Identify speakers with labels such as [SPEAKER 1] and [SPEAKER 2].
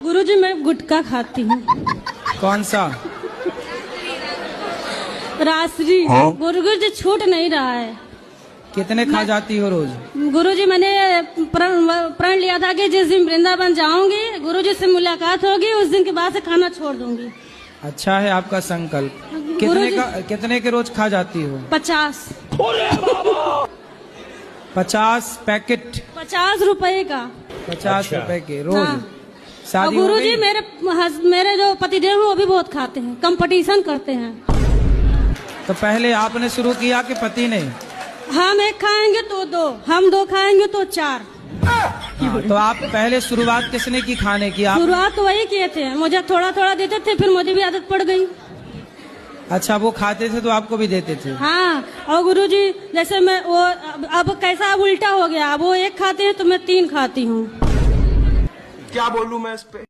[SPEAKER 1] गुरुजी मैं गुटखा खाती हूँ।
[SPEAKER 2] कौन सा?
[SPEAKER 1] रात्रि गुरुजी छूट नहीं रहा है।
[SPEAKER 2] कितने खा जाती हो रोज?
[SPEAKER 1] गुरुजी मैंने प्रण लिया था कि जिस दिन वृंदावन जाऊंगी गुरुजी से मुलाकात होगी उस दिन के बाद से खाना छोड़ दूंगी।
[SPEAKER 2] अच्छा है आपका संकल्प। कितने के रोज खा जाती हो?
[SPEAKER 1] 50।
[SPEAKER 2] 50 पैकेट?
[SPEAKER 1] 50 रुपए का।
[SPEAKER 2] 50 रुपए के रोज?
[SPEAKER 1] हाँ।
[SPEAKER 2] शादी
[SPEAKER 1] गुरु जी मेरे जो पतिदेव हैं वो भी बहुत खाते हैं, कंपटीशन करते हैं।
[SPEAKER 2] तो पहले आपने शुरू किया कि पति ने?
[SPEAKER 1] हम एक खाएंगे तो 2, हम 2 खाएंगे तो 4।
[SPEAKER 2] हाँ, तो आप पहले शुरुआत किसने की खाने की? आप
[SPEAKER 1] शुरुआत तो वही किए थे, मुझे थोड़ा थोड़ा देते थे, फिर मुझे भी आदत पड़ गई।
[SPEAKER 2] अच्छा, वो खाते थे तो आपको भी देते थे?
[SPEAKER 1] हाँ। और गुरुजी जैसे मैं वो अब कैसा अब उल्टा हो गया, अब वो 1 खाते हैं तो मैं 3 खाती हूँ।
[SPEAKER 3] क्या बोलूं मैं इस पे?